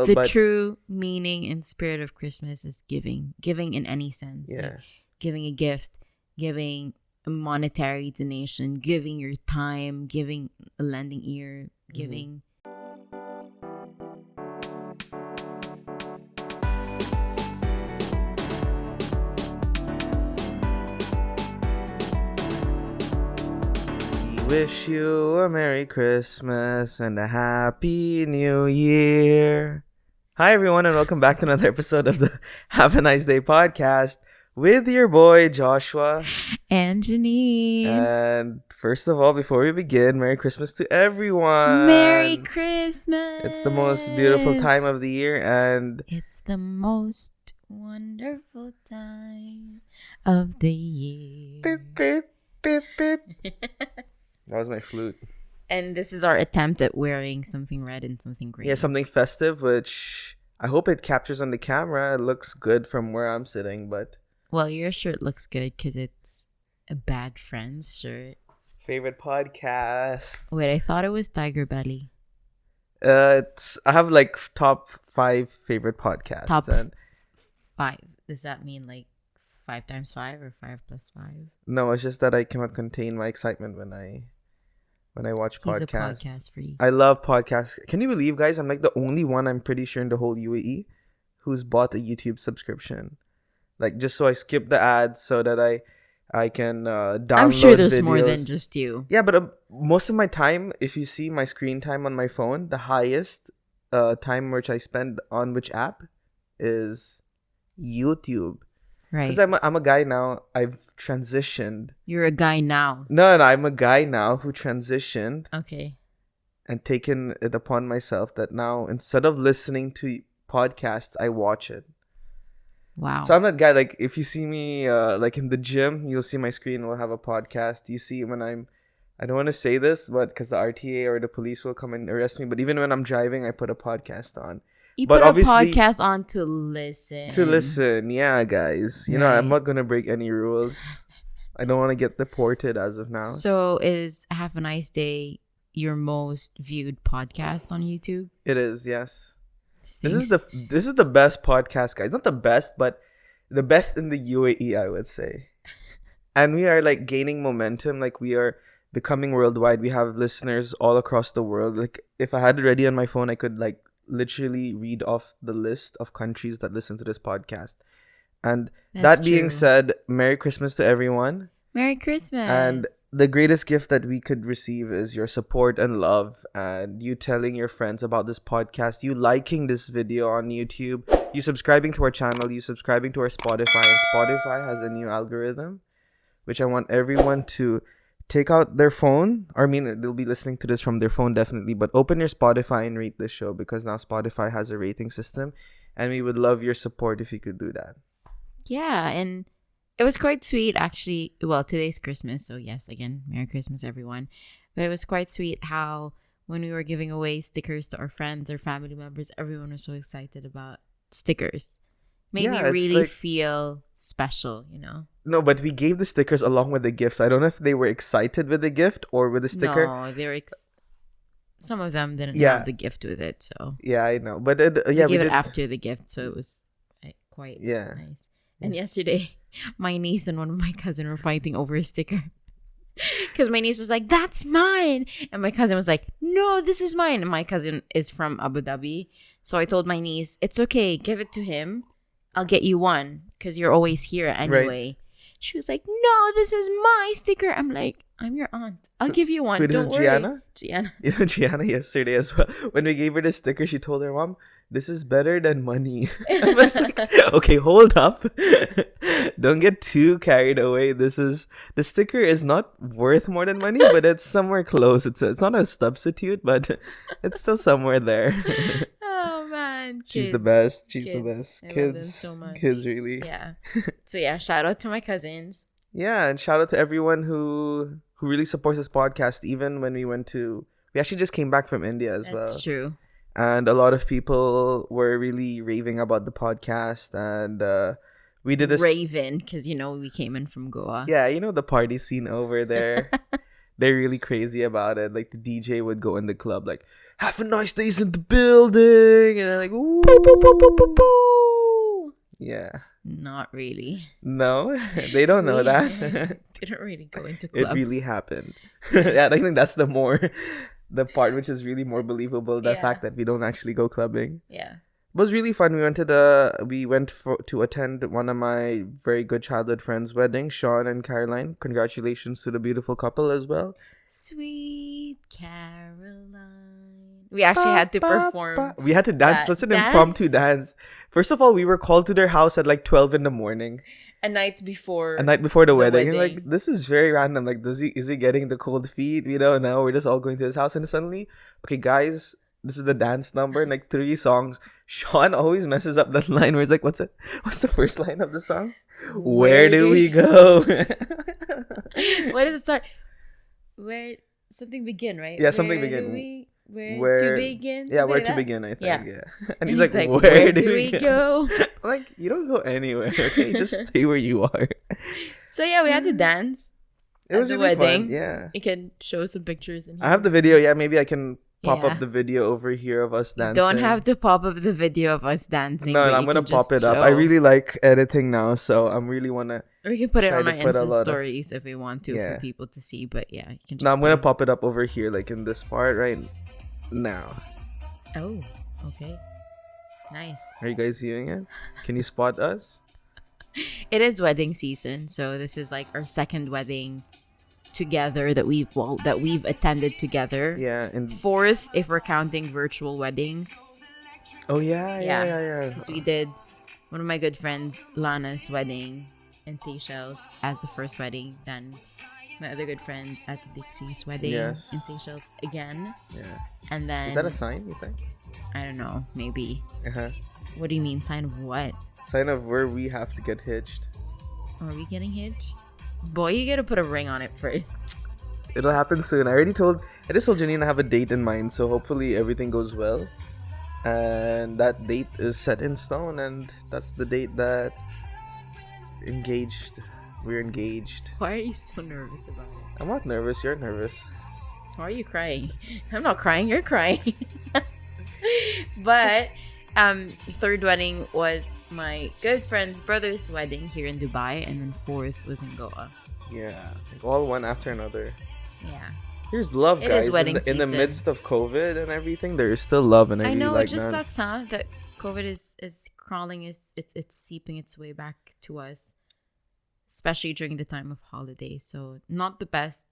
The But true meaning and spirit of Christmas is giving. Giving in any sense. yeah. Like giving a gift, giving a monetary donation, giving your time, giving a lending ear, giving. We wish you a Merry Christmas and a Happy New Year. Hi, everyone, and welcome back to another episode of the Have a Nice Day podcast with your boy, Joshua. And Janine. And first of all, before we begin, Merry Christmas to everyone. Merry Christmas. It's the most beautiful time of the year, and it's the most wonderful time of the year. beep, beep, beep, beep. That was my flute. And this is our attempt at wearing something red and something green. Yeah, something festive, which I hope it captures on the camera. It looks good from where I'm sitting, but... Well, your shirt looks good because it's a Bad Friends shirt. Favorite podcast? Wait, I thought it was Tiger Belly. I have like top 5 favorite podcasts. Top and 5. Does that mean like 5 times 5 or 5 plus 5? No, it's just that I cannot contain my excitement when I watch podcasts. He's a podcast freak. I love podcasts. Can you believe, guys? I'm like the only one, I'm pretty sure, in the whole UAE who's bought a YouTube subscription. Like, just so I skip the ads so that I can download I'm sure there's videos. more than just you. Yeah, but most of my time, if you see my screen time on my phone, the highest time which I spend on which app is YouTube. Right. Because I'm a guy now. I've transitioned. You're a guy now. No, I'm a guy now who transitioned Okay. and taken it upon myself that now, instead of listening to podcasts, I watch it. Wow. So I'm that guy, like, if you see me like in the gym, you'll see my screen will have a podcast. You see when I don't want to say this, but because the RTA or the police will come and arrest me, but even when I'm driving, I put a podcast on. You but put a obviously, podcast on to listen. To listen, yeah, guys. You know, I'm not going to break any rules. I don't want to get deported as of now. So is Have a Nice Day your most viewed podcast on YouTube? It is, yes. Thanks. This is the best podcast, guys. Not the best, but the best in the UAE, I would say. And we are like gaining momentum. Like, we are becoming worldwide. We have listeners all across the world. Like, if I had it ready on my phone, I could like literally read off the list of countries that listen to this podcast. And that being said, Merry Christmas to everyone. Merry Christmas. And the greatest gift that we could receive is your support and love, and you telling your friends about this podcast, you liking this video on YouTube, you subscribing to our channel, you subscribing to our Spotify. And Spotify has a new algorithm, which I want everyone to take out their phone. Or, I mean, they'll be listening to this from their phone, definitely. But open your Spotify and rate this show, because now Spotify has a rating system. And we would love your support if you could do that. Yeah, and it was quite sweet, actually. Well, today's Christmas, so yes, again, Merry Christmas, everyone. But it was quite sweet how when we were giving away stickers to our friends or family members, everyone was so excited about stickers. Made me really feel special, you know? No, but we gave the stickers along with the gifts. I don't know if they were excited with the gift or with the sticker. No, they were... Some of them didn't have the gift with it, so... Yeah, I know. But we gave it after the gift, so it was quite nice. And yesterday, my niece and one of my cousins were fighting over a sticker. Because my niece was like, that's mine. And my cousin was like, no, this is mine. And my cousin is from Abu Dhabi. So I told my niece, it's okay, give it to him. I'll get you one because you're always here anyway. Right. She was like, no, this is my sticker. I'm like, I'm your aunt. I'll give you one. Wait, Don't worry. Gianna? Gianna. You know, Gianna yesterday as well. When we gave her the sticker, she told her mom, this is better than money. I was like, okay, hold up. Don't get too carried away. The sticker is not worth more than money, but it's somewhere close. It's not a substitute, but it's still somewhere there. Oh man, she's the best. She's kids. The best. I Kids, love them so much. Kids, really. Yeah. So yeah, shout out to my cousins. Yeah, and shout out to everyone who really supports this podcast. Even when we actually just came back from India as well. That's true. And a lot of people were really raving about the podcast, and we did a Raven, because we came in from Goa. Yeah, the party scene over there. They're really crazy about it. Like, the DJ would go in the club like, have a nice days in the building, and I'm like, ooh. Boo, boo, boo, boo, boo, boo. Yeah. Not really. No, they don't know that. They don't really go into clubs. It really happened. Yeah, I think that's the part which is really more believable. The fact that we don't actually go clubbing. Yeah. It was really fun. We went to attend one of my very good childhood friends' wedding, Sean and Caroline. Congratulations to the beautiful couple as well. Sweet Caroline. We actually had to perform. We had to dance. That's an impromptu dance. First of all, we were called to their house at like 12 in the morning. A night before the wedding. And like, this is very random. Like, is he getting the cold feet? We don't know. We're just all going to his house, and suddenly, okay, guys, this is the dance number. And like 3 songs. Sean always messes up that line where it's like, what's the first line of the song? Where do we go? Where does it start? Where something begin, right? Yeah, something begin. Where to begin? Yeah, where to begin, I think. Yeah. And he's like, where do we go? I'm like, you don't go anywhere, okay? Just stay where you are. So yeah, we had to dance. It was at the really wedding. Fun. Yeah. You can show some pictures in here. I have the video. Yeah, maybe I can pop up the video over here of us dancing. You don't have to pop up the video of us dancing. No, I'm gonna pop it up. I really like editing now, so I'm really wanna. We can put it on our Insta stories if we want to for people to see. But yeah, you can. No, I'm gonna pop it up over here, like in this part right now. Oh, okay, nice. Are you guys viewing it? Can you spot us? It is wedding season, so this is like our second wedding together that we've attended together. Yeah, and 4th if we're counting virtual weddings. Oh yeah. Because we did one of my good friends, Lana's wedding in Seychelles as the first wedding. Then my other good friend at Dixie's wedding in Seychelles again. Yeah. And then is that a sign, you think? I don't know, maybe. Uh-huh. What do you mean, sign of what? Sign of where we have to get hitched. Are we getting hitched? Boy, you gotta put a ring on it first. It'll happen soon. I just told Janine I have a date in mind, so hopefully everything goes well. And that date is set in stone, and that's the date that we're engaged. Why are you so nervous about it? I'm not nervous, you're nervous. Why are you crying? I'm not crying, you're crying. But third wedding was my good friend's brother's wedding here in Dubai, and then 4th was in Goa. Yeah, like all one after another. Yeah. Here's love, guys. In the midst of COVID and everything, there is still love, and I know it just sucks, huh? That COVID is crawling, it's seeping its way back to us, especially during the time of holidays. So not the best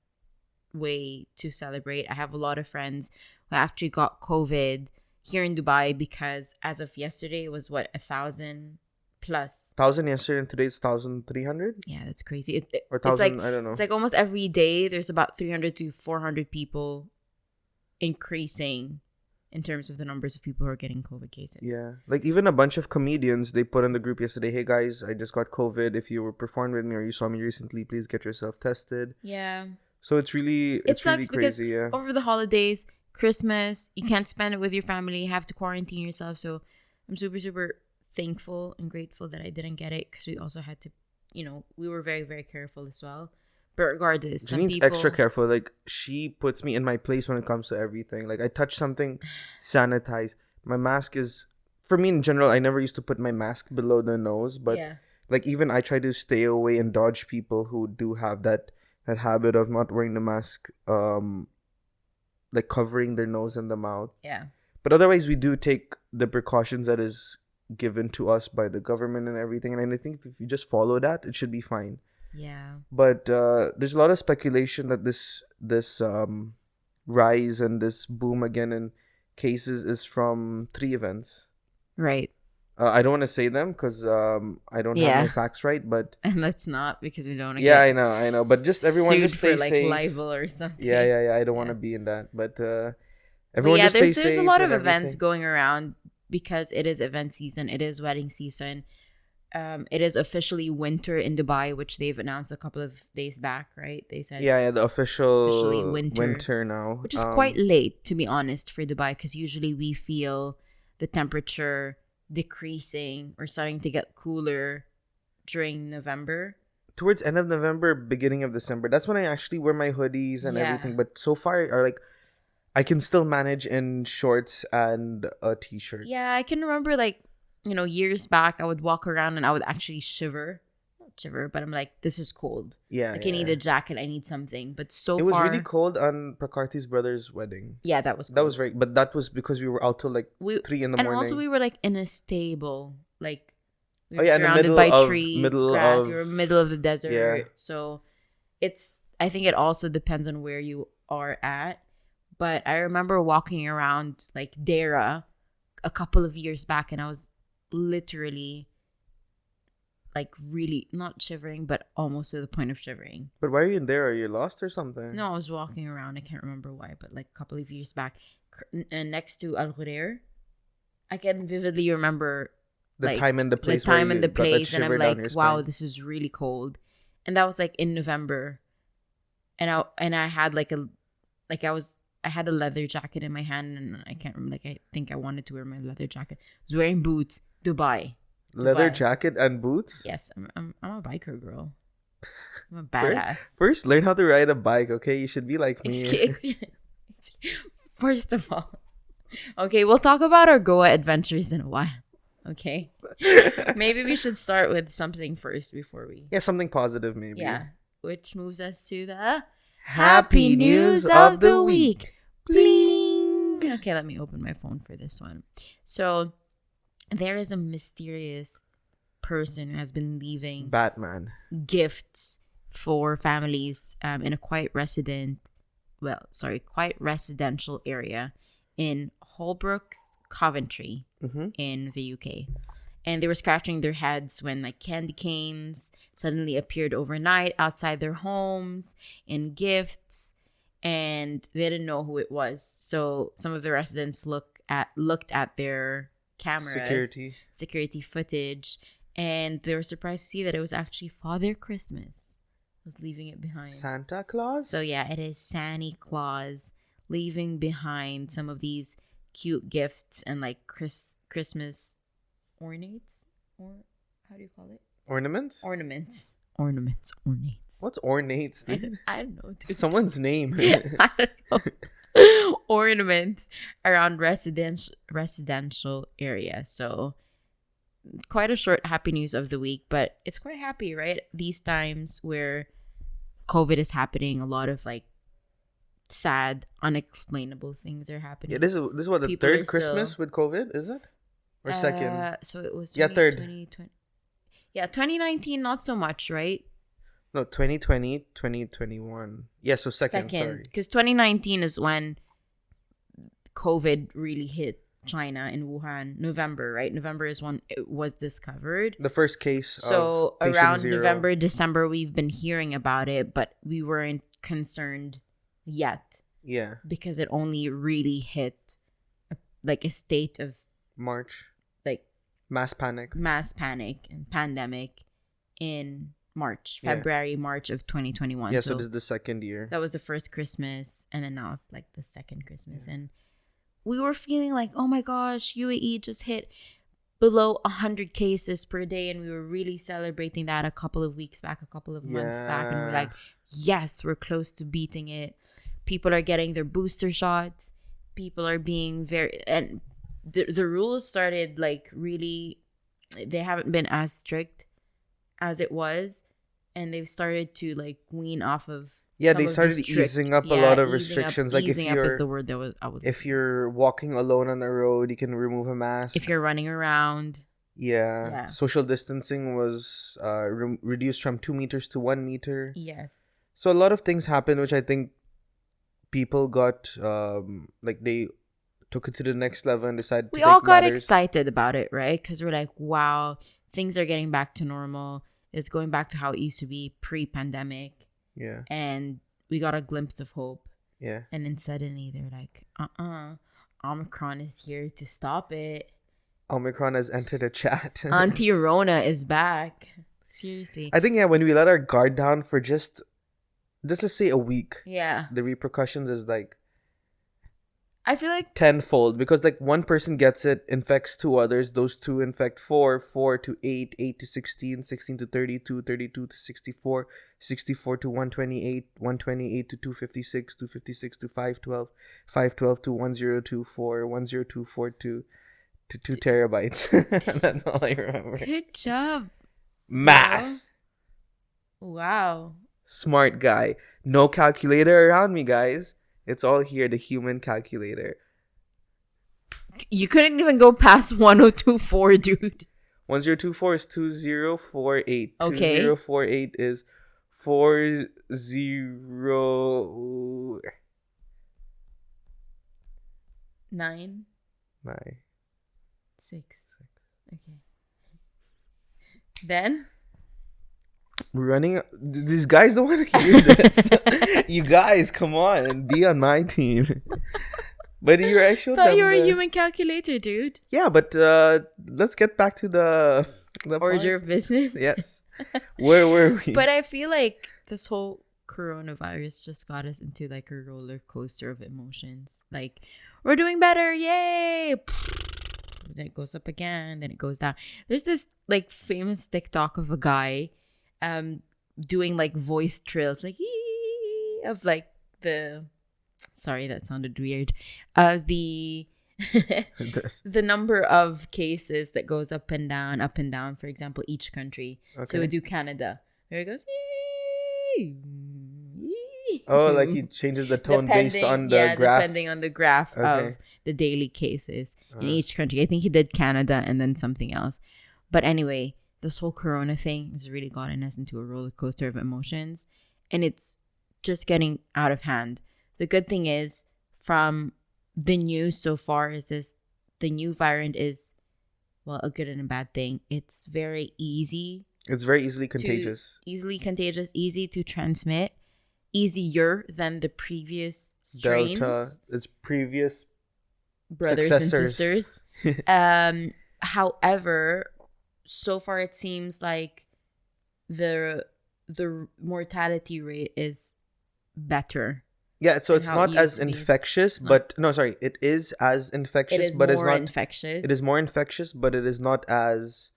way to celebrate. I have a lot of friends who actually got COVID here in Dubai because as of yesterday it was 1,000 plus. 1,000 yesterday and today's 1,300. Yeah, that's crazy. Or 1,000, I don't know. It's like almost every day there's about 300 to 400 people increasing in terms of the numbers of people who are getting COVID cases. Yeah, like even a bunch of comedians, they put in the group yesterday, hey guys, I just got COVID. If you were performing with me or you saw me recently, please get yourself tested. Yeah. So it's really sucks crazy. Yeah. Over the holidays, Christmas, you can't spend it with your family. You have to quarantine yourself. So I'm super, super thankful and grateful that I didn't get it because we also had to, we were very, very careful as well. But regardless, Janine's extra careful. Like, she puts me in my place when it comes to everything. Like, I touch something, sanitize. My mask is, for me in general, I never used to put my mask below the nose. But, like, even I try to stay away and dodge people who do have that habit of not wearing the mask, like covering their nose and the mouth. Yeah. But otherwise, we do take the precautions that is given to us by the government and everything. And I think if you just follow that, it should be fine. Yeah. But there's a lot of speculation that this rise and this boom again in cases is from 3 events. Right. I don't want to say them because I don't have my facts right, but and let's not because we don't. Yeah, I know, but just everyone just stay for, like, safe. libel or something. Yeah. I don't want to be in that, but everyone just stay safe. There's a lot of events going around because it is event season. It is wedding season. It is officially winter in Dubai, which they've announced a couple of days back, right? They said the officially winter now, which is quite late, to be honest, for Dubai, because usually we feel the temperature decreasing or starting to get cooler during November. Towards end of November, beginning of December. That's when I actually wear my hoodies and everything. But so far, I can still manage in shorts and a t-shirt. Yeah, I can remember like, years back, I would walk around and I would actually shiver. Not shiver, but I'm like, this is cold. Yeah, Like, I need a jacket, I need something. But so it was far, really cold on Prakarti's brother's wedding. yeah, that was cold. That was very, but that was because we were out till like 3 in the morning. And also we were like in a stable, like we were in the surrounded middle by of trees, grass. We were middle of the desert. Yeah. So I think it also depends on where you are at. But I remember walking around like Dara a couple of years back, and I was literally like really not shivering, but almost to the point of shivering. But why are you in there? Are you lost or something? No, I was walking around. I can't remember why, but like a couple of years back, next to Al Ghudair, I can vividly remember the time and the place. And I'm like, wow, this is really cold. And that was like in November, and I had I had a leather jacket in my hand, and I can't remember. Like, I think I wanted to wear my leather jacket. I was wearing boots. Dubai. Leather jacket and boots? Yes, I'm a biker girl. I'm a badass. First, learn how to ride a bike, okay? You should be like me. First of all. Okay, we'll talk about our Goa adventures in a while. Okay? Maybe we should start with something first before we... Yeah, something positive maybe. Yeah, which moves us to the... Happy News of the Week. Bling! Okay, let me open my phone for this one. So, there is a mysterious person who has been leaving Batman gifts for families in a quite residential area in Holbrook's Coventry in the UK. And they were scratching their heads when like candy canes suddenly appeared overnight outside their homes in gifts, and they didn't know who it was. So some of the residents looked at their cameras, security footage, and they were surprised to see that it was actually Father Christmas was leaving it behind. Santa Claus? So yeah, it is Santa Claus leaving behind some of these cute gifts and like Christmas ornates, or how do you call it? Ornaments. What's ornates, dude? I don't know, dude. Someone's name. I don't know. Ornaments around residential area. So quite a short happy news of the week, but it's quite happy, right? These times where COVID is happening, a lot of like sad, unexplainable things are happening. Yeah, this is what the People third Christmas with COVID, is it? Or second? So it was third. 2020. Yeah, 2019 not so much, right? No, 2020, 2021. Yeah, so second. Sorry. Because 2019 is when COVID really hit China in Wuhan. November, right? November is when it was discovered. The first case. So of around zero. November, December, we've been hearing about it, but we weren't concerned yet. Yeah. Because it only really hit like a state of March. Like mass panic and pandemic in February, March of 2021. Yeah, so this is the second year. That was the first Christmas, and then now it's like the second Christmas. And we were feeling like, oh my gosh, UAE just hit below 100 cases per day, and we were really celebrating that a couple of weeks back, a couple of months back, and we're like, yes, we're close to beating it. People are getting their booster shots. People are being and the rules started like really, they haven't been as strict as it was, and they've started to like wean off of they started easing up a lot of restrictions. Like if you're, is the word that if you're walking alone on the road, you can remove a mask. If you're running around, social distancing was reduced from 2 meters to 1 meter. Yes. So a lot of things happened, which I think people got like they took it to the next level and decided we all got excited about it, right? Because we're like, wow, things are getting back to normal. It's going back to how it used to be pre-pandemic. Yeah. And we got a glimpse of hope. Yeah. And then suddenly they're like, Omicron is here to stop it. Omicron has entered the chat. Auntie Rona is back. Seriously. I think when we let our guard down for just let's say a week. Yeah. The repercussions is like, I feel like tenfold, because like one person gets it, infects two others, those two infect four, 4 to 8, 8 to 16, 16 to 32, 32 to 64, 64 to 128, 128 to 256, 256 to 512, 512 to 1024, 1024 to 2 terabytes. That's all I remember. Good job. Math. Wow. Smart guy. No calculator around me, guys. It's all here, the human calculator. You couldn't even go past 1024, dude. 1024 is 2048. Okay. 2048 is 40... 9. 9. 6. Okay. Then? We're running... These guys don't want to hear this. You guys, come on. Be on my team. But you're actually... I thought you were a human calculator, dude. Yeah, but let's get back to the order of business. Yes. Where were we? But I feel like this whole coronavirus just got us into like a roller coaster of emotions. Like, we're doing better, yay! Then it goes up again, then it goes down. There's this like famous TikTok of a guy doing like voice trills, like of like the... Sorry, that sounded weird. The the number of cases that goes up and down, for example, each country. Okay. So we do Canada. There it goes. Oh, like he changes the tone based on the graph? Depending on the graph of the daily cases in each country. I think he did Canada and then something else. But anyway, this whole corona thing has really gotten us into a roller coaster of emotions. And it's just getting out of hand. The good thing is, from the news so far, is this: the new variant is, well, a good and a bad thing. It's very easy. It's very easily contagious. Easy to transmit. Easier than the previous strains. Delta, its previous brothers successors. And sisters. However, so far it seems like the mortality rate is better. Yeah, so it's not as infectious, but no, sorry, it is as infectious, but it's not infectious. It is more infectious, but it is not as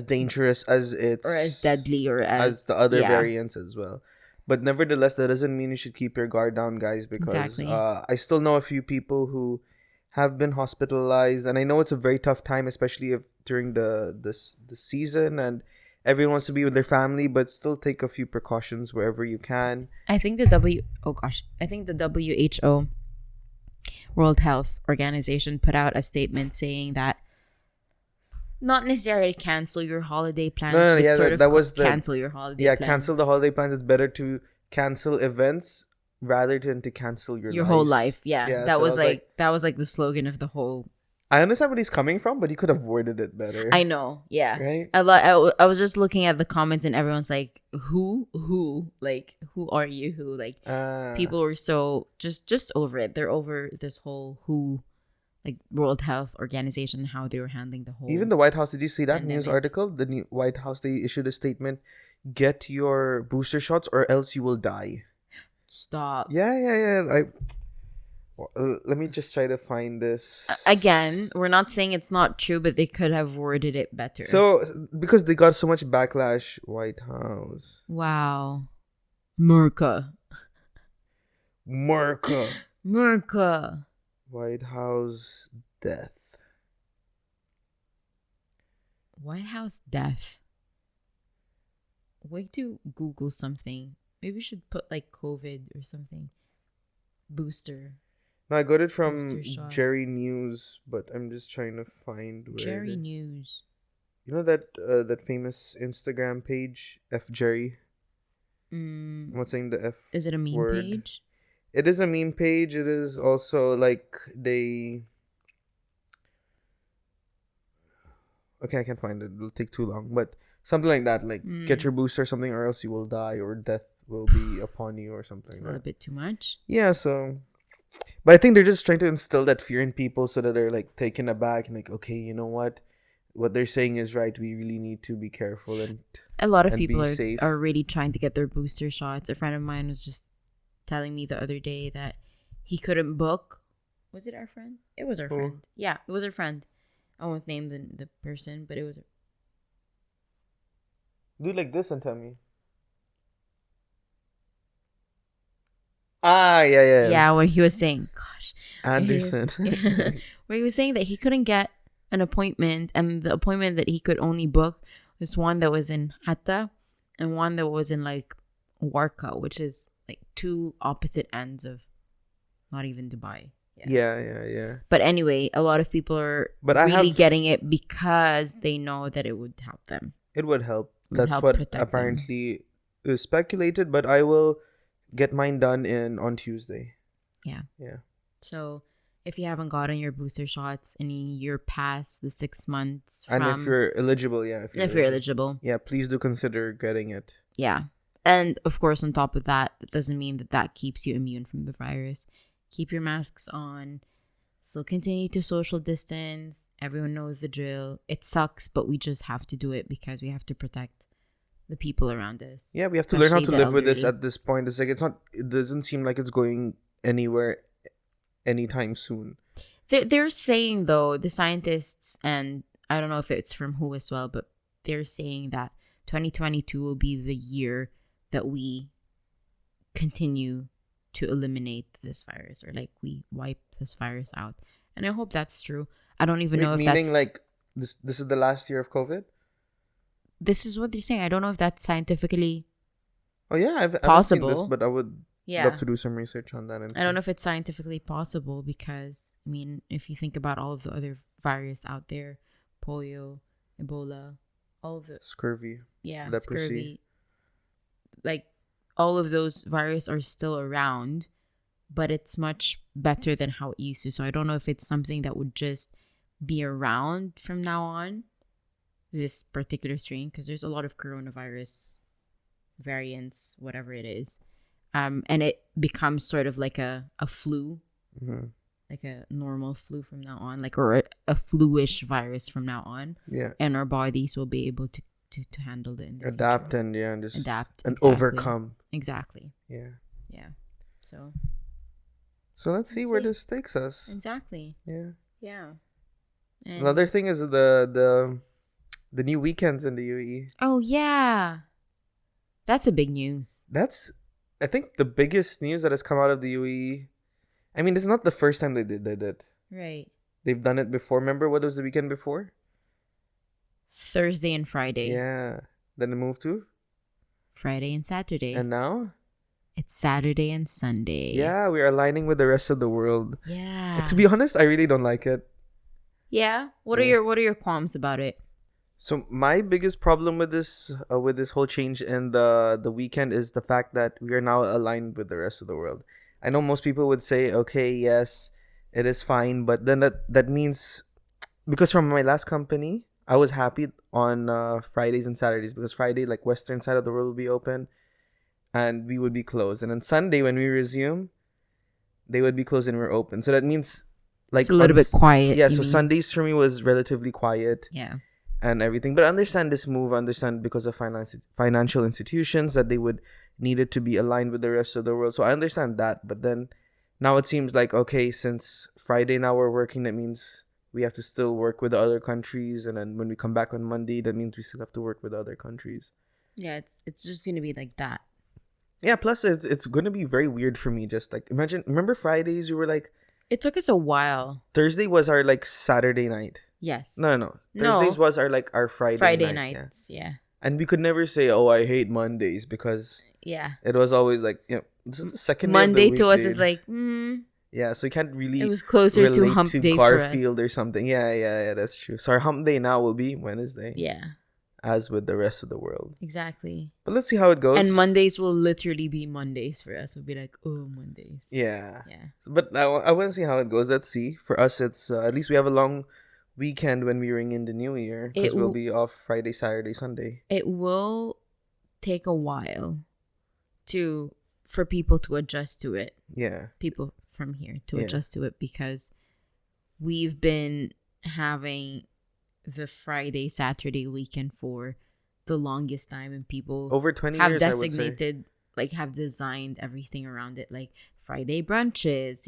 dangerous as it's, or as deadly, or as the other variants as well. But nevertheless, that doesn't mean you should keep your guard down, guys, because I still know a few people who have been hospitalized, and I know it's a very tough time, especially during the season, and everyone wants to be with their family, but still take a few precautions wherever you can. I think the WHO, World Health Organization, put out a statement saying that not necessarily cancel your holiday plans, cancel your holiday plans. Cancel the holiday plans. It's better to cancel events rather than to cancel your whole life. Yeah, that was the slogan of the whole. I understand where he's coming from, but he could have worded it better. I know, yeah. Right? I was just looking at the comments and everyone's like, who? Like, who are you? Who? Like, people were so just over it. They're over this whole WHO, like World Health Organization, how they were handling the whole... Even the White House, did you see that pandemic. News article? The new White House, they issued a statement, get your booster shots or else you will die. Stop. Yeah. Let me just try to find this. Again, we're not saying it's not true, but they could have worded it better. So, because they got so much backlash, White House. Wow. Merca. White House death. White House death. Wait to Google something. Maybe we should put like COVID or something. Booster. No, I got it from Jerry News, but I'm just trying to find where. Jerry News. You know that famous Instagram page, F Jerry? I'm not saying the F. Is it a meme word. page? It is a meme page. It is also like they... Okay, I can't find it. It'll take too long. But something like that. Like, get your booster or something or else you will die or death will be upon you or something. A little bit too much. Yeah, so... But I think they're just trying to instill that fear in people so that they're like taken aback and like, okay, you know what they're saying is right. We really need to be careful and a lot of people are really trying to get their booster shots. A friend of mine was just telling me the other day that he couldn't book Was it our friend? It was our Who? friend. Yeah, it was our friend. I won't name the person, but it was. Do like this and tell me. Ah, yeah, yeah. Yeah, where he was saying, gosh. Anderson. Where he was saying that he couldn't get an appointment, and the appointment that he could only book was one that was in Hatta and one that was in like Warka, which is like two opposite ends of not even Dubai. Yeah. But anyway, a lot of people are getting it because they know that it would help them. It would help. It would That's help what protect apparently is speculated, but I will get mine done on Tuesday. Yeah. Yeah. So if you haven't gotten your booster shots and you're past the 6 months And if you're eligible, if you're eligible. Yeah, please do consider getting it. Yeah. And of course, on top of that, it doesn't mean that keeps you immune from the virus. Keep your masks on. Still continue to social distance. Everyone knows the drill. It sucks, but we just have to do it because we have to protect the people around us. Yeah, we have to learn how to live with this at this point. It's like it doesn't seem like it's going anywhere anytime soon. They're saying, though, the scientists, and I don't know if it's from who as well, but they're saying that 2022 will be the year that we continue to eliminate this virus, or like we wipe this virus out. And I hope that's true. I don't even know if that's... Meaning like this is the last year of COVID? This is what they're saying. I don't know if that's scientifically possible. possible. Seen this, but I would love to do some research on that. I don't know if it's scientifically possible because, I mean, if you think about all of the other virus out there, polio, Ebola, all of the... Scurvy. Yeah, leprosy. Scurvy. Like, all of those viruses are still around, but it's much better than how it used to. So I don't know if it's something that would just be around from now on, this particular strain, because there's a lot of coronavirus variants, whatever it is. And it becomes sort of like a flu, like a normal flu from now on, like, or a flu-ish virus from now on. Yeah. And our bodies will be able to handle it. Adapt future. and just adapt and exactly. overcome. Exactly. Yeah. Yeah. So let's see where this takes us. Exactly. Yeah. Yeah. And another thing is the new weekends in the UAE. Oh yeah. That's a big news. That's, I think, the biggest news that has come out of the UAE. I mean, this is not the first time they did it. Right. They've done it before. Remember what was the weekend before? Thursday and Friday. Yeah. Then it moved to? Friday and Saturday. And now? It's Saturday and Sunday. Yeah, we are aligning with the rest of the world. Yeah. To be honest, I really don't like it. Yeah? What are your qualms about it? So my biggest problem with this whole change in the weekend is the fact that we are now aligned with the rest of the world. I know most people would say, okay, yes, it is fine, but then that means, because from my last company, I was happy on Fridays and Saturdays, because Friday, like, western side of the world will be open and we would be closed, and on Sunday when we resume, they would be closed and we're open. So that means, like, it's a little bit quiet. Yeah, so Sundays for me was relatively quiet. Yeah. And everything, but I understand this move. I understand because of financial institutions that they would need it to be aligned with the rest of the world. So I understand that, but then now it seems like, okay, since Friday now we're working, that means we have to still work with the other countries, and then when we come back on Monday, that means we still have to work with other countries. Yeah, it's just gonna be like that. Yeah, plus it's gonna be very weird for me. Just like, remember Fridays we were like, it took us a while. Thursday was our like Saturday night. Yes. No. Thursdays was our Friday night. nights. Yeah. And we could never say, oh, I hate Mondays, because it was always like, this is the second Monday day of the week, to us dude. is like, Yeah, so you can't really it was closer to hump day Garfield for us. or something. Yeah, that's true. So our hump day now will be Wednesday. Yeah. As with the rest of the world. Exactly. But let's see how it goes. And Mondays will literally be Mondays for us. We'll be like, oh, Mondays. Yeah. Yeah. But I want to see how it goes. Let's see. For us, it's at least we have a long weekend when we ring in the new year, because we'll be off Friday, Saturday, Sunday. It will take a while for people to adjust to it. Yeah. People from here to adjust to it, because we've been having the Friday, Saturday weekend for the longest time, and people over 20 have years, designated, like, have designed everything around it, like Friday brunches,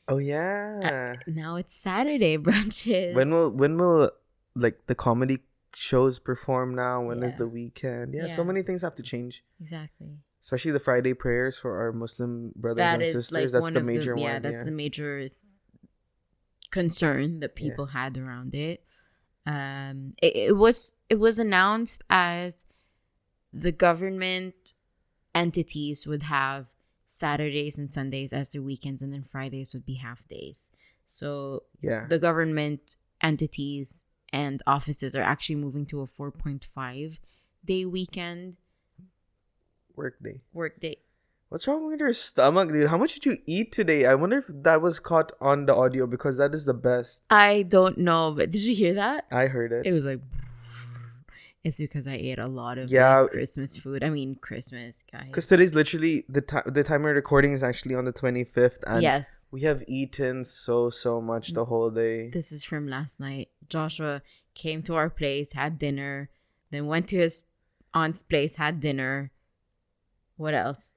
Oh yeah. Now it's Saturday brunches. When will like the comedy shows perform now? When is Yeah. the weekend? Yeah, so Yeah. many things have to change. Exactly. Especially the Friday prayers for our Muslim brothers That and is like sisters. That's one the of the major one. that's Yeah. the major concern that Yeah. people had around it. It was announced as the government entities would have Saturdays and Sundays as their weekends, and then Fridays would be half days. So Yeah. the government entities and offices are actually moving to a 4.5-day weekend Workday. workday. What's wrong with your stomach, dude? How much did you eat today? I wonder if that was caught on the audio because that is the best. I don't know, but did you hear that? I heard it. It was like, it's because I ate a lot of Yeah. Christmas food. I mean, Christmas, guys. Because today's literally the time we're recording is actually on the 25th, and Yes, we have eaten so much the whole day. this is from last night. Joshua came to our place, had dinner, then went to his aunt's place, had dinner. What else?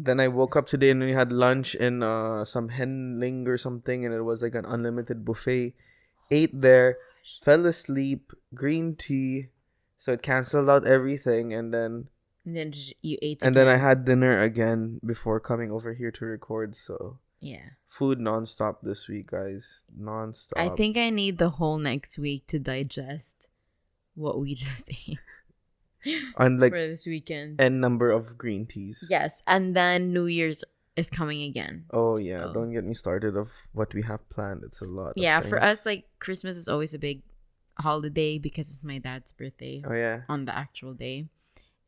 Then I woke up today and we had lunch in some Henling or something, and it was like an unlimited buffet. Ate there, fell asleep, green tea, so it canceled out everything, and then You ate and then I again. had dinner again before coming over here to record. So Yeah. food nonstop this week, guys, nonstop. I think I need the whole next week to digest what we just ate and like for this weekend. n number of green teas. Yes, and then New Year's is coming again. Oh yeah, So- don't get me started of what we have planned. It's a lot. Yeah, of for things. us, like, Christmas is always a big holiday because it's my dad's birthday Oh yeah. on the actual day.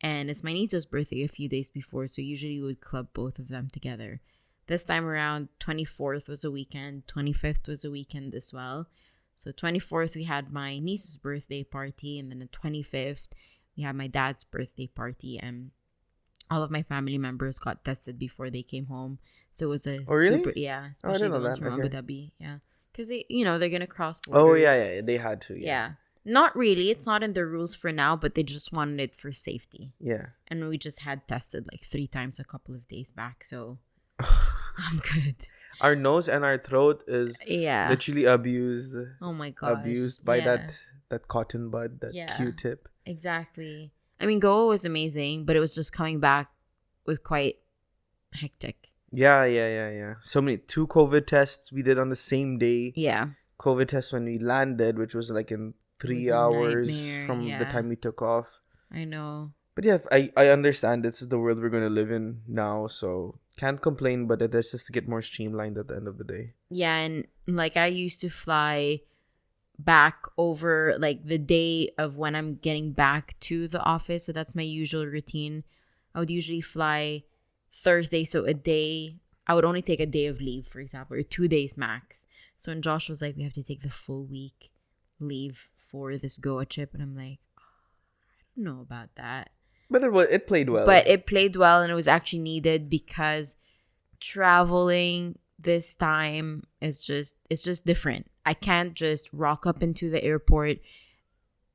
And it's my niece's birthday a few days before, so usually we would club both of them together. This time around, 24th was a weekend, 25th was a weekend as well. So 24th, we had my niece's birthday party, and then the 25th, we had my dad's birthday party, and all of my family members got tested before they came home. So it was a Oh, really? super, yeah, Oh, I especially didn't the know ones that. from Abu Okay. Dhabi, yeah. Because they're going to cross borders. Oh yeah, they had to. Yeah. Not really. It's not in the rules for now, but they just wanted it for safety. Yeah. And we just had tested like 3 times a couple of days back, so I'm good. Our nose and our throat is Yeah. literally abused. Oh my gosh. Abused by Yeah. that cotton bud, that Yeah. Q-tip. Exactly. I mean, Goa was amazing, but it was just coming back was quite hectic. Yeah. So many 2 COVID tests we did on the same day. Yeah. COVID test when we landed, which was like in 3 It was a hours nightmare, from the yeah. time we took off. I know. But yeah, I understand this is the world we're going to live in now, so can't complain, but it is just to get more streamlined at the end of the day. Yeah, and like I used to fly back over like the day of when I'm getting back to the office, so that's my usual routine. I would usually fly Thursday, so I would only take a day of leave, for example, or 2 days max. So when Josh was like, we have to take the full week leave for this Goa trip, and I'm like, I don't know about that. But it played well. But it played well, and it was actually needed because traveling this time it's just different. I can't just rock up into the airport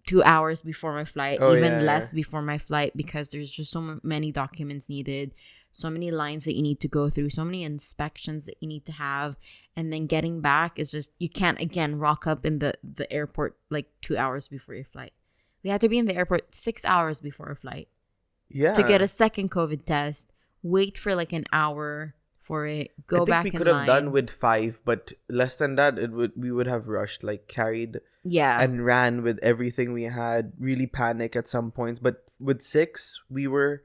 2 hours before my flight, less before my flight, because there's just so many documents needed, so many lines that you need to go through, so many inspections that you need to have, and then getting back is just, you can't again rock up in the airport like 2 hours before your flight. We had to be in the airport 6 hours before our flight to get a second COVID test, wait for like an hour for it, go back in line. I think we could have done with 5, but less than that, we would have rushed, like carried and ran with everything we had, really panic at some points. But with 6, we were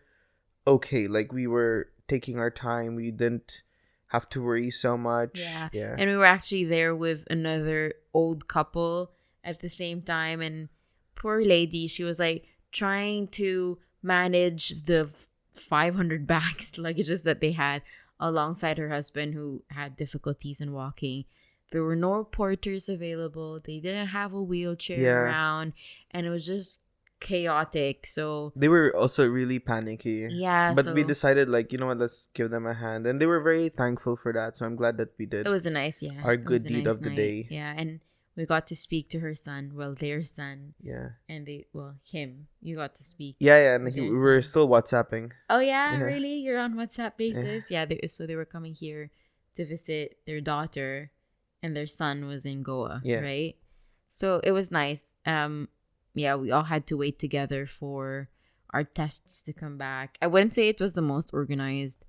okay. Like we were taking our time. We didn't have to worry so much. Yeah. And we were actually there with another old couple at the same time, and poor lady, she was like trying to manage the 500 bags luggages that they had alongside her husband, who had difficulties in walking. There were no porters available. They didn't have a wheelchair around, and it was just chaotic. So they were also really panicky. Yeah. But we decided, like, you know what, let's give them a hand. And they were very thankful for that. So I'm glad that we did. It was a nice, our good deed of the day. Yeah. And we got to speak to her son. Well, their son. Yeah. And him. You got to speak. Yeah. And we were still WhatsApping. Oh, yeah? Really? You're on WhatsApp basis? Yeah. So they were coming here to visit their daughter, and their son was in Goa, Yeah. right? So it was nice. Yeah, we all had to wait together for our tests to come back. I wouldn't say it was the most organized.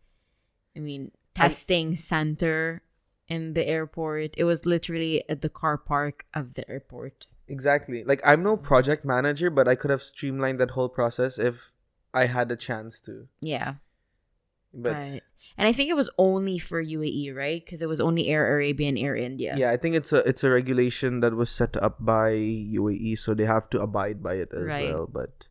I mean, testing center in the airport. It was literally at the car park of the airport. Exactly. Like, I'm no project manager, but I could have streamlined that whole process if I had a chance to. Yeah. But and I think it was only for UAE, right? Because it was only Air Arabia and Air India. yeah, I think it's a regulation that was set up by UAE, so they have to abide by it as well. But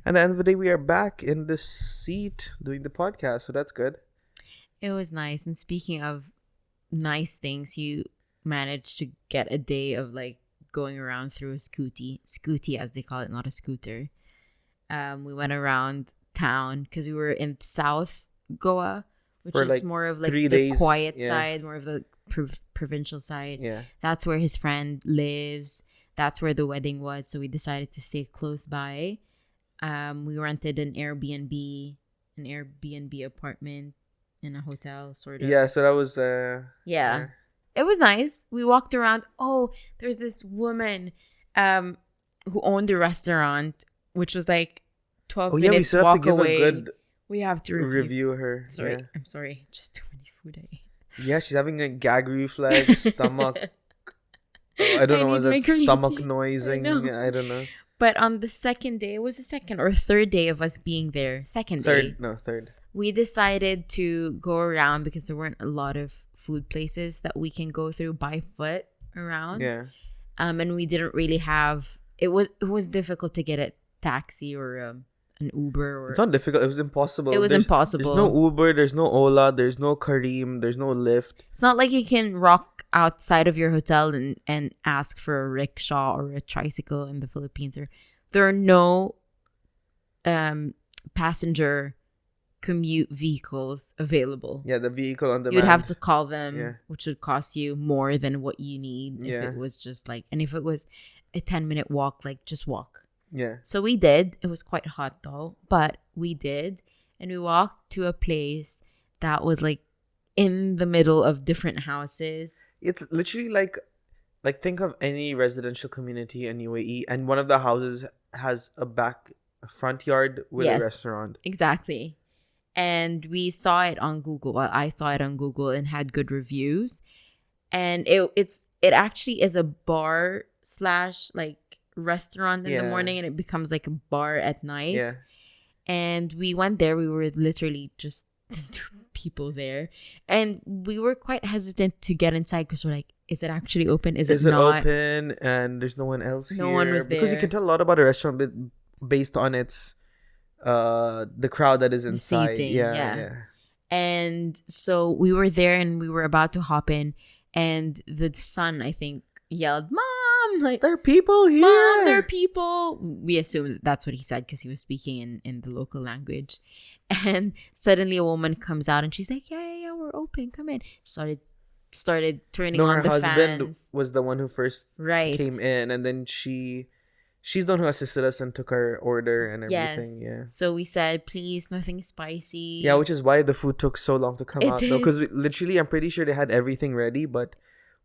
at the end of the day, we are back in this seat doing the podcast, so that's good. It was nice. And speaking of nice things, you managed to get a day of like going around through a scooty as they call it, not a scooter. We went around town because we were in South Goa, which for is like more of like 3 the days, quiet side, more of the provincial side. Yeah. That's where his friend lives. That's where the wedding was. So we decided to stay close by. We rented an Airbnb apartment in a hotel, sort of. Yeah, so that was yeah. It was nice. We walked around. Oh, there's this woman who owned a restaurant, which was like 12 minutes we walk have to give away. a good We have to review her. Sorry, Yeah. I'm sorry. Just too many food I ate. Yeah, she's having a gag reflex, stomach. I don't know, was it stomach noising? I don't know. But on the second day, it was the second or third day of us being there. Third. We decided to go around because there weren't a lot of food places that we can go through by foot around. Yeah. And we didn't really have. It was difficult to get a taxi or an Uber. Or it's not difficult. It was impossible. It was impossible. There's no Uber. There's no Ola. There's no Kareem. There's no Lyft. It's not like you can walk outside of your hotel and ask for a rickshaw or a tricycle in the Philippines. There are no passenger commute vehicles available. Yeah, the vehicle on demand. You'd have to call them, which would cost you more than what you need if it was just like, and if it was a 10-minute walk, like just walk. Yeah. So we did. It was quite hot though, but we did. And we walked to a place that was like in the middle of different houses. It's literally like think of any residential community in UAE, and one of the houses has a front yard with a restaurant. Exactly. And we saw it on Google. Well, I saw it on Google and had good reviews. And it actually is a bar / like restaurant in the morning, and it becomes like a bar at night. Yeah. And we went there. We were literally just people there, and we were quite hesitant to get inside because we're like, is it actually open? Is it not open? And there's no one else here. No one was there. Because you can tell a lot about a restaurant based on its the crowd that is inside. The seating, yeah. And so we were there, and we were about to hop in, and the son, I think, yelled, "Mom, like there are people here. Mom, there are people." We assumed that's what he said because he was speaking in the local language. And suddenly a woman comes out and she's like, yeah, we're open, come in. Started turning on the fans. Her husband was the one who first came in, and then she's the one who assisted us and took our order and everything. Yeah. So we said, please, nothing spicy. Yeah, which is why the food took so long to come out. Though, because literally, I'm pretty sure they had everything ready, but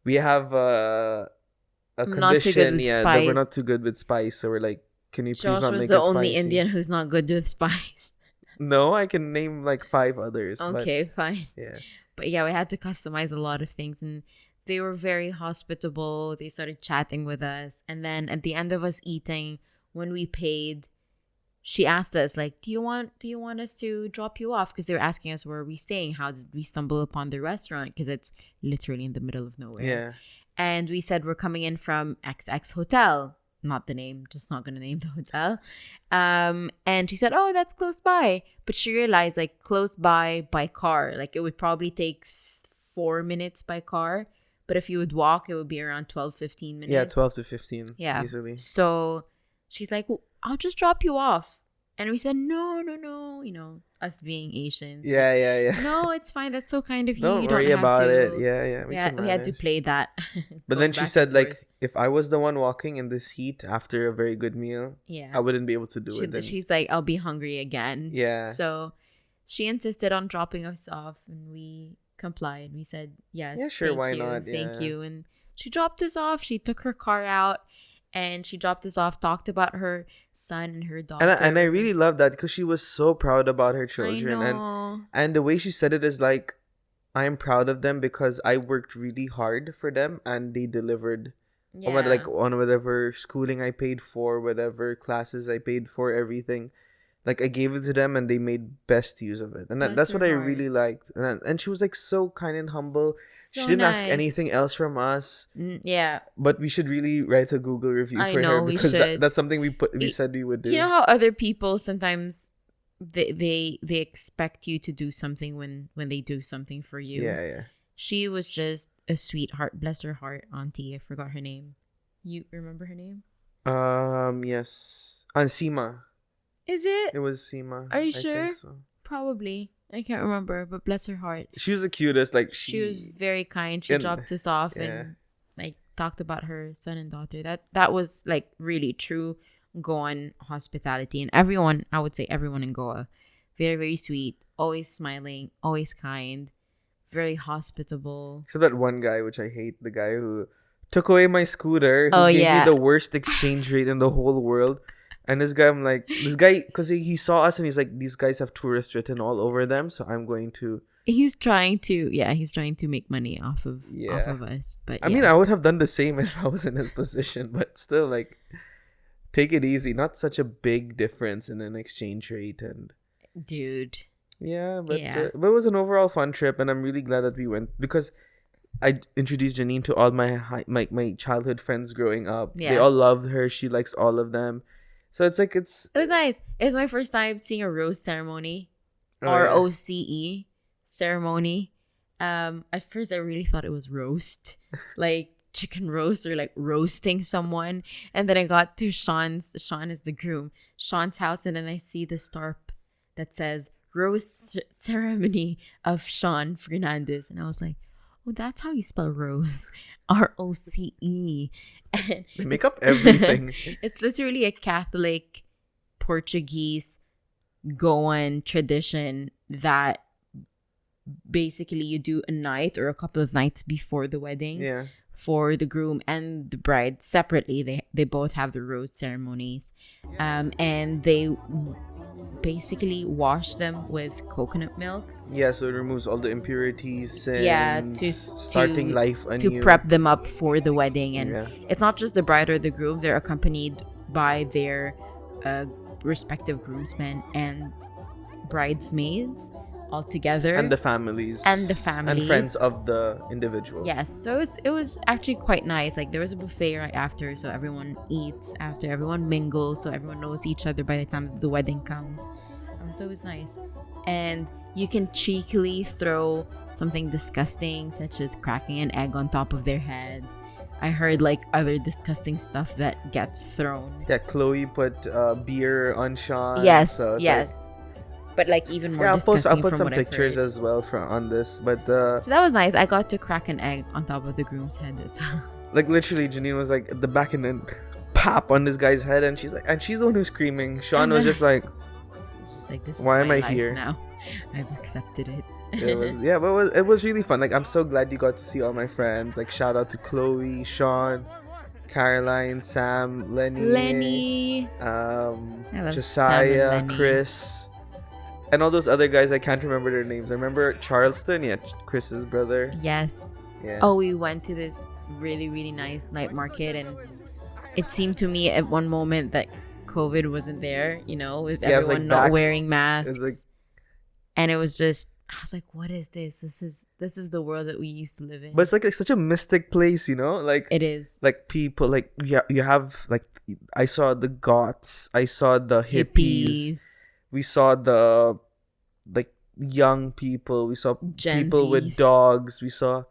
we have a condition, that we're not too good with spice. So we're like, can you please not make it spicy? Josh was the only Indian who's not good with spice. No, I can name like 5 others. Okay, fine. Yeah. But yeah, we had to customize a lot of things, and they were very hospitable. They started chatting with us. And then at the end of us eating, when we paid, she asked us, like, do you want us to drop you off? Because they were asking us, where are we staying? How did we stumble upon the restaurant? Because it's literally in the middle of nowhere. Yeah. And we said, we're coming in from XX Hotel. Not the name, just not going to name the hotel. And she said, oh, that's close by. But she realized, like, close by car, like, it would probably take 4 minutes by car. But if you would walk, it would be around 12-15 minutes. Yeah, 12 to 15. Yeah. Easily. So she's like, well, I'll just drop you off. And we said, no. Us being Asians. Yeah. No, it's fine. That's so kind of you. Don't you worry don't have about to. it. Yeah. We had to play that. But then she said, like, if I was the one walking in this heat after a very good meal, I wouldn't be able to do it. She's like, I'll be hungry again. Yeah. So she insisted on dropping us off, and we complied. We said, yes, yeah, sure, thank why you, not? thank Yeah. you. And she dropped us off. She took her car out and she dropped us off, talked about her son and her daughter. And I really love that because she was so proud about her children. I know. And the way she said it is like, I'm proud of them because I worked really hard for them and they delivered. Yeah. On whatever schooling I paid for, whatever classes I paid for, everything. Like, I gave it to them and they made best use of it. And that's what I really liked. And she was like so kind and humble. So she didn't ask anything else from us. Yeah. But we should really write a Google review for her because that's something we said we would do. You know how other people sometimes they expect you to do something when they do something for you. Yeah, yeah. She was just a sweetheart. Bless her heart, auntie. I forgot her name. You remember her name? Yes. Sima. Is it? It was Sima. Are you sure? I think so. Probably. I can't remember, but bless her heart. She was the cutest. Like she was very kind. She dropped us off and like talked about her son and daughter. That was like really true Goan hospitality. And everyone, I would say everyone in Goa, very, very sweet, always smiling, always kind, very hospitable. So that one guy, which I hate, the guy who took away my scooter, who gave me the worst exchange rate in the whole world. And this guy, I'm like, because he saw us and he's like, these guys have tourist written all over them, so I'm going to. He's trying to make money off of us. But I mean, I would have done the same if I was in his position, but still, like, take it easy. Not such a big difference in an exchange rate, and dude. Yeah, but it was an overall fun trip, and I'm really glad that we went because I introduced Janine to all my childhood friends growing up. Yeah. They all loved her. She likes all of them. So it was nice. It was my first time seeing a rose ceremony, ROCE ceremony. At first I really thought it was roast, like chicken roast or like roasting someone. And then I got to Sean is the groom, Sean's house, and then I see the star that says Rose Ceremony of Sean Fernandez, and I was like, oh, that's how you spell rose. ROCE. And they make up everything. It's literally a Catholic Portuguese Goan tradition that basically you do a night or a couple of nights before the wedding. Yeah. For the groom and the bride separately. They both have the rose ceremonies. And they basically wash them with coconut milk. Yeah, so it removes all the impurities and starting life anew. To prep them up for the wedding. And it's not just the bride or the groom. They're accompanied by their respective groomsmen and bridesmaids all together. And the families. And friends of the individual. Yes, so it was actually quite nice. Like, there was a buffet right after, so everyone eats after, everyone mingles, so everyone knows each other by the time the wedding comes. So it was nice. And you can cheekily throw something disgusting, such as cracking an egg on top of their heads. I heard like other disgusting stuff that gets thrown. Yeah, Chloe put beer on Sean. Yes, so yes. But like even more disgusting. I'll put some pictures as well on this. But so that was nice. I got to crack an egg on top of the groom's head as well. Like literally, Janine was like at the back and then pop on this guy's head, and she's the one who's screaming. Sean was just like, this is why am I life here now? I've accepted it. But it was really fun. Like, I'm so glad you got to see all my friends. Like, shout out to Chloe, Sean, Caroline, Sam, Lenny, Josiah, Chris, and all those other guys. I can't remember their names. I remember Charleston, Chris's brother. Yes. Yeah. Oh, we went to this really, really nice night market, and it seemed to me at one moment that COVID wasn't there, with everyone not wearing masks. And it was just, I was like, what is this? This is the world that we used to live in. But it's like such a mystic place, like it is. Like people, like you have like, I saw the Goths, I saw the hippies. We saw the like young people, we saw Gen people Zs. with dogs, we saw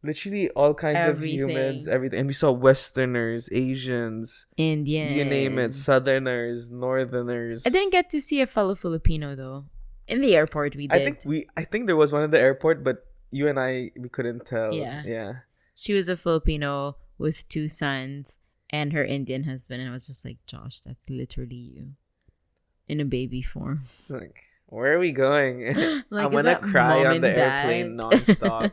literally all kinds of humans, everything. And we saw Westerners, Asians, Indians, you name it, Southerners, Northerners. I didn't get to see a fellow Filipino though. In the airport, we did. I think there was one in the airport, but you and we couldn't tell. Yeah. She was a Filipino with 2 sons and her Indian husband, and I was just like, Josh, that's literally you in a baby form. Like, Where are we going? Like, I'm is gonna that cry mom on the and airplane dad? nonstop.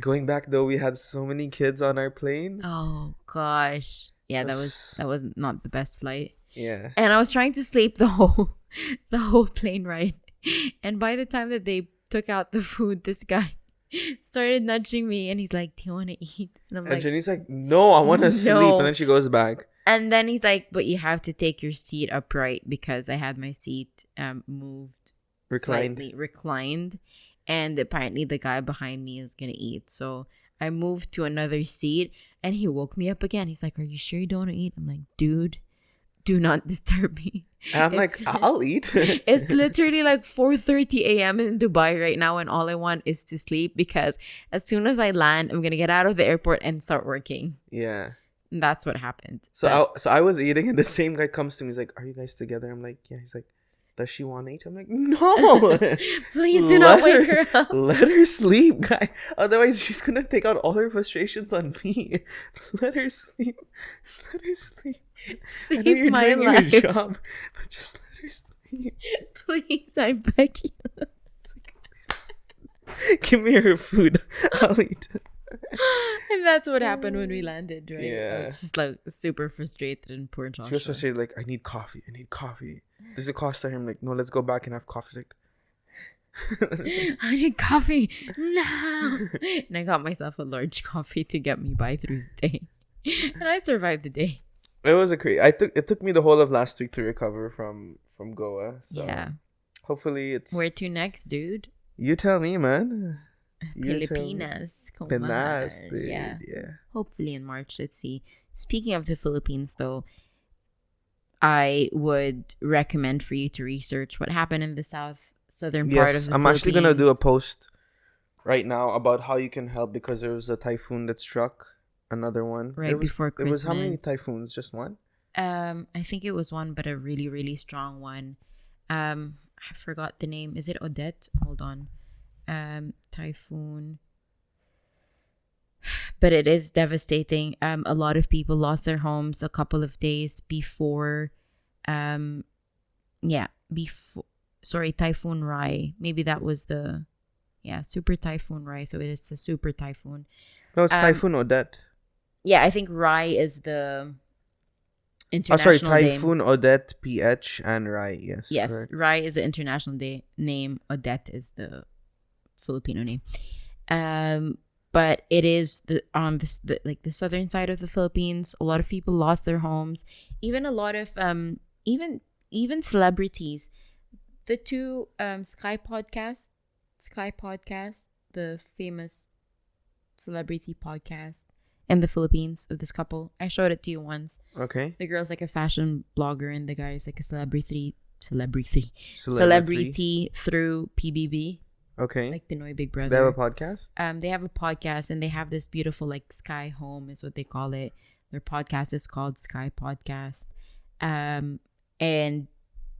Going back though, we had so many kids on our plane. Oh gosh. Yeah, that That's- was not the best flight. yeah. And I was trying to sleep the whole plane ride. And by the time that they took out the food, this guy started nudging me and he's like, "Do you want to eat?" And I'm And like, Jenny's like, "No, I want to sleep." And "No." then she goes back. And then he's like, "But you have to take your seat upright," because I had my seat moved slightly reclined, and apparently the guy behind me is gonna eat. So I moved to another seat, and he woke me up again. He's like, "Are you sure you don't want to eat?" I'm like, "Dude, do not disturb me." And I'm like, "I'll eat." It's literally like 4:30 a.m. in Dubai right now, and all I want is to sleep, because as soon as I land, I'm gonna get out of the airport and start working. Yeah. And that's what happened. So I was eating, and the same guy comes to me. He's like, "Are you guys together?" I'm like, "Yeah." He's like, "Does she want to eat?" I'm like, "No." Please do not wake her up. Let her sleep, guy. Otherwise, she's gonna take out all her frustrations on me. Let her sleep. Let her sleep. I know Save you're my doing life. your job, but just let her sleep. Please, I beg you. Give me her food. I'll eat it. And that's what happened when we landed, right? Yeah. I was just like super frustrated and poor Joshua. She was frustrated, like, "I need coffee. I need coffee." There's a Costa here. I'm like, "No, let's go back and have coffee." She's like, I need coffee. No. And I got myself a large coffee to get me by through the day. And I survived the day. it was a crazy. It took me the whole of last week to recover from Goa. So Yeah. hopefully it's. Where to next, dude? You tell me, man. You tell me. Pilipinas. Come Pinas, on. dude. Yeah. Yeah. Hopefully in March. Let's see. Speaking of the Philippines, though, I would recommend for you to research what happened in the southern part of Yes, the I'm Philippines. actually gonna do a post right now about how you can help, because there was a typhoon that struck. Another one before Christmas. It was how many typhoons? Just one? I think it was one, but a really, really strong one. I forgot the name. Is it Odette? Hold on. Typhoon. But it is devastating. A lot of people lost their homes a couple of days before. Typhoon Rai. Maybe that was Super Typhoon Rai. So it is a super typhoon. No, it's Typhoon Odette. Yeah, I think Rai is the international name. Typhoon Odette, PH, and Rai. Yes, correct. Rai is the international name. Odette is the Filipino name. But it is the southern side of the Philippines. A lot of people lost their homes. Even a lot of even celebrities. The two Sky Podcast, the famous celebrity podcast in the Philippines of this couple. I showed it to you once. Okay. The girl's like a fashion blogger and the guy is like a celebrity through PBB. Okay. Like Pinoy Big Brother. They have a podcast? They have a podcast and they have this beautiful like Sky Home is what they call it. Their podcast is called Sky Podcast. And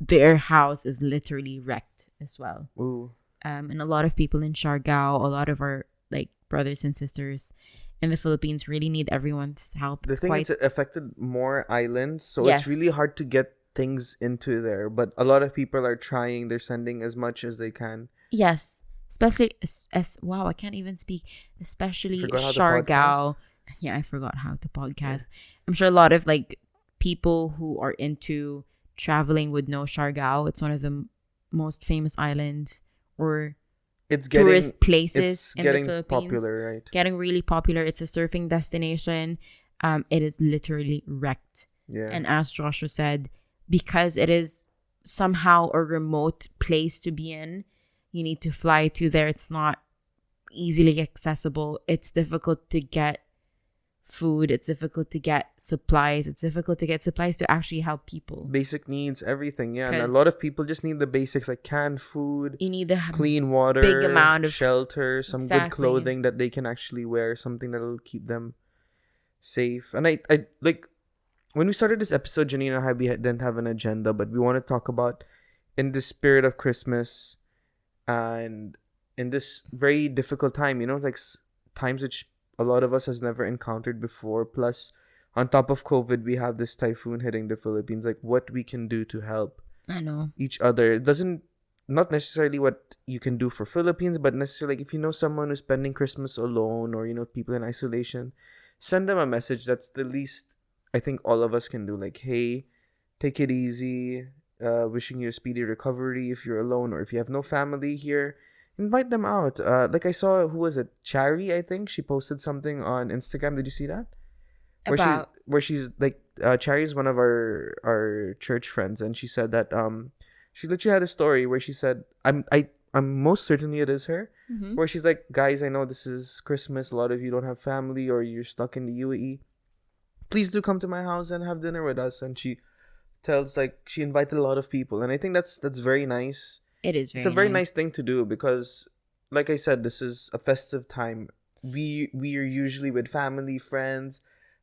their house is literally wrecked as well. Ooh. And a lot of people in Siargao, a lot of our like brothers and sisters in the Philippines really need everyone's help. The thing is, it affected more islands, so Yes. it's really hard to get things into there. But a lot of people are trying. They're sending as much as they can. Yes. Especially, wow, I can't even speak. Especially Forgot how to Siargao. Yeah, I forgot how to podcast. Yeah. I'm sure a lot of like people who are into traveling would know Siargao. It's one of the most famous islands or tourist places in the Philippines. Popular, right? Getting really popular. It's a surfing destination. It is literally wrecked. Yeah. And as Joshua said, because it is somehow a remote place to be in, you need to fly to there. It's not easily accessible. It's difficult to get food. It's difficult to get supplies. It's difficult to get supplies to actually help people. Basic needs, everything. Yeah. And a lot of people just need the basics like canned food. You need the clean water, big amount of shelter, some good clothing that they can actually wear, something that'll keep them safe. And I like when we started this episode, Janine and I, we didn't have an agenda, but we want to talk about in the spirit of Christmas and in this very difficult time, like times which a lot of us has never encountered before. Plus, on top of COVID, we have this typhoon hitting the Philippines. Like what we can do to help I know each other. It doesn't not necessarily what you can do for Philippines, but necessarily like if you know someone who's spending Christmas alone, or people in isolation, send them a message. That's the least I think all of us can do. Like, hey, take it easy. Wishing you a speedy recovery if you're alone, or if you have no family here, invite them out. Like I saw, who was it? Chari, I think she posted something on Instagram. Did you see that? About Where she's like, Chari is one of our church friends, and she said that she literally had a story where she said, I'm most certainly it is her, where she's like, guys, I know this is Christmas, a lot of you don't have family, or you're stuck in the UAE, please do come to my house and have dinner with us. And she tells, like, she invited a lot of people, and I think that's very nice. it is It's a very nice thing to do, because like I said, this is a festive time. We are usually with family, friends,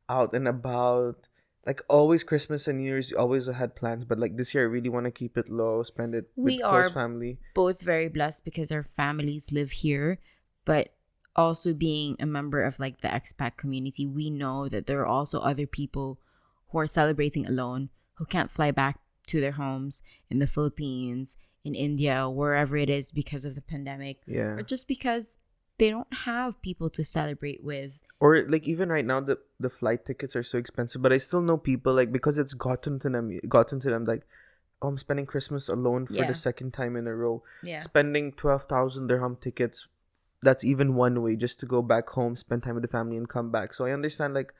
out and about. Like, always Christmas and New Year's, you always had plans, but like this year I really want to keep it low, spend it with close family. Both very blessed because our families live here, but also being a member of like the expat community, we know that there are also other people who are celebrating alone, who can't fly back to their homes in the Philippines, in India, wherever it is, because of the pandemic, or just because they don't have people to celebrate with. Or like, even right now, the flight tickets are so expensive, but I still know people, like, because it's gotten to them like, oh, I'm spending Christmas alone for the second time in a row. Spending 12,000 dirham tickets, that's even one way just to go back home, spend time with the family, and come back. So I understand like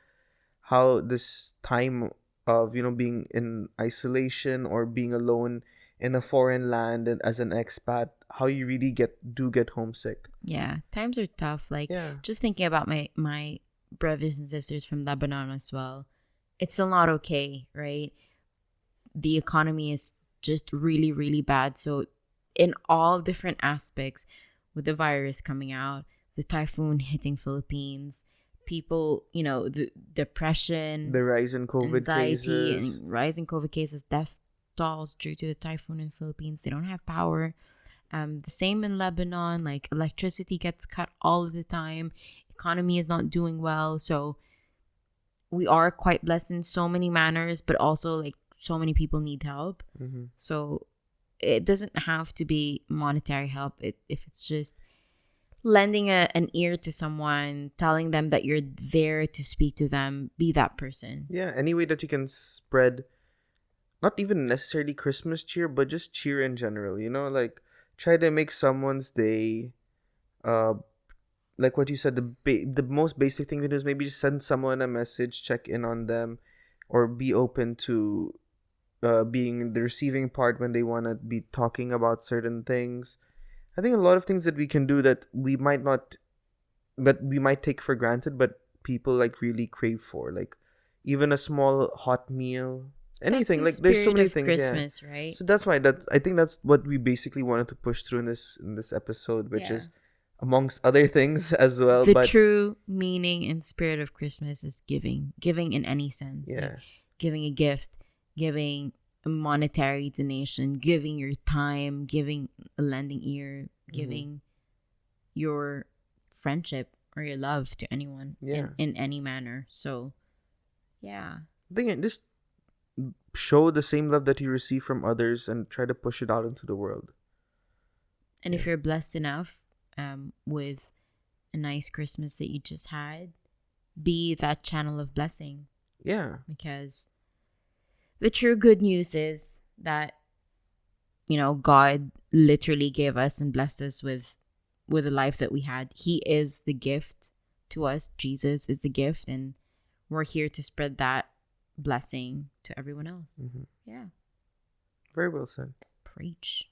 how this time of being in isolation or being alone in a foreign land and as an expat, how you really get homesick. Yeah, times are tough. Like, just thinking about my brothers and sisters from Lebanon as well, it's still not okay, right? The economy is just really, really bad. So in all different aspects, with the virus coming out, the typhoon hitting Philippines, people, the depression, the rise in COVID anxiety, cases, and rise in COVID cases, death tolls due to the typhoon in Philippines. They don't have power. The same in Lebanon, like electricity gets cut all of the time. Economy is not doing well. So we are quite blessed in so many manners, but also like so many people need help. So it doesn't have to be monetary help. If it's just lending an ear to someone, telling them that you're there to speak to them, be that person. Yeah, any way that you can spread, not even necessarily Christmas cheer, but just cheer in general, like, try to make someone's day. Like what you said, the most basic thing to do is maybe just send someone a message, check in on them, or be open to being the receiving part when they want to be talking about certain things. I think a lot of things that we can do that we might take for granted, but people like really crave for, like even a small hot meal, anything. Like, there's so many things. Christmas, right? So that's why I think that's what we basically wanted to push through in this episode, which is amongst other things as well. The true meaning and spirit of Christmas is giving in any sense. Yeah, like giving a gift, giving a monetary donation, giving your time, giving a lending ear, giving your friendship or your love to anyone in any manner. So, yeah. I think just show the same love that you receive from others and try to push it out into the world. And if you're blessed enough with a nice Christmas that you just had, be that channel of blessing. Yeah. Because the true good news is that, God literally gave us and blessed us with the life that we had. He is the gift to us. Jesus is the gift, and we're here to spread that blessing to everyone else. Yeah. Very well said. Preach.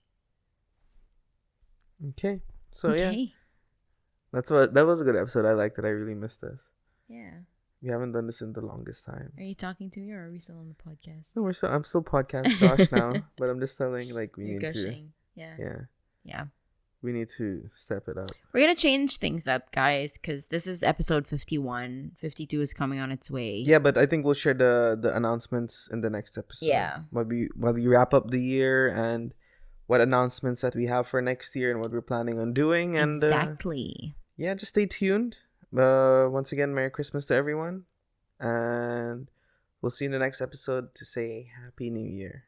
Okay. So that was a good episode. I liked it. I really missed this. Yeah. We haven't done this in the longest time. Are you talking to me, or are we still on the podcast? No, I'm still podcast Josh now, but I'm just telling, like, we need gushing. Yeah. We need to step it up. We're gonna change things up, guys, because this is episode 51. 52 is coming on its way. Yeah, but I think we'll share the announcements in the next episode. Yeah. While we wrap up the year, and what announcements that we have for next year and what we're planning on doing. And exactly. Just stay tuned. Once again, Merry Christmas to everyone, and we'll see you in the next episode to say Happy New Year.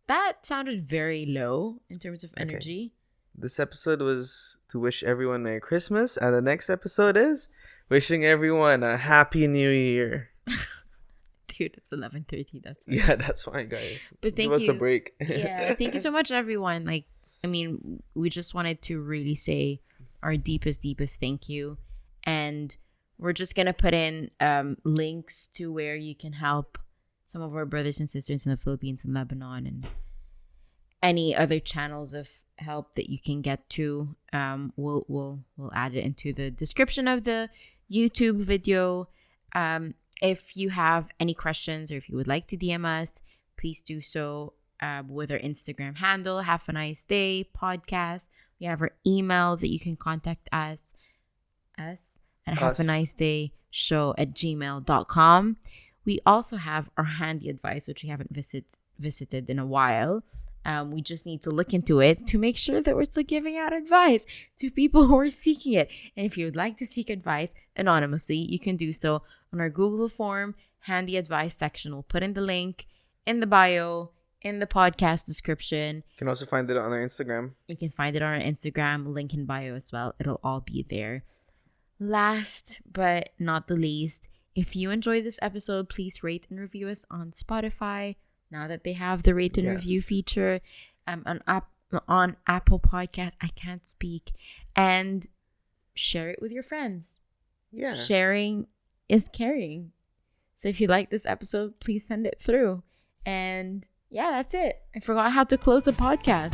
that sounded very low in terms of energy. This episode was to wish everyone Merry Christmas, and the next episode is wishing everyone a Happy New Year. Dude, it's 11:30. That's fine. Yeah, that's fine, guys. But thank Give you. us a break. Yeah, thank you so much, everyone. We just wanted to really say our deepest thank you, and we're just gonna put in links to where you can help some of our brothers and sisters in the Philippines and Lebanon, and any other channels of help that you can get to. We'll add it into the description of the YouTube video. If you have any questions or if you would like to DM us, please do so with our Instagram handle, Have a Nice Day Podcast. We have our email that you can contact us at haveanicedayshow@gmail.com. We also have our handy advice, which we haven't visited in a while. We just need to look into it to make sure that we're still giving out advice to people who are seeking it. And if you would like to seek advice anonymously, you can do so on our Google form, handy advice section. We'll put in the link in the bio, in the podcast description. You can also find it on our Instagram. You can find it on our Instagram, link in bio as well. It'll all be there. Last but not the least, if you enjoyed this episode, please rate and review us on Spotify. Now that they have the rate and review feature on Apple Podcasts, I can't speak. And share it with your friends. Yeah. Sharing is caring. So if you like this episode, please send it through. And yeah, that's it. I forgot how to close the podcast.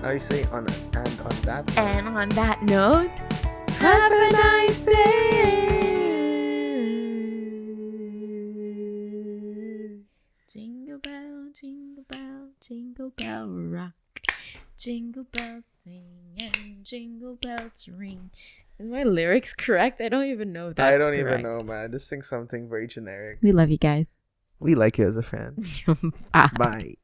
How you say on that note. And on that note, have a nice day. Jingle bell, jingle bell, jingle bell rock. Jingle bells sing and jingle bells ring. Is my lyrics correct? I don't even know if that's I don't correct. even know, man. Just sing something very generic. We love you guys. We like you as a friend. Bye. Bye.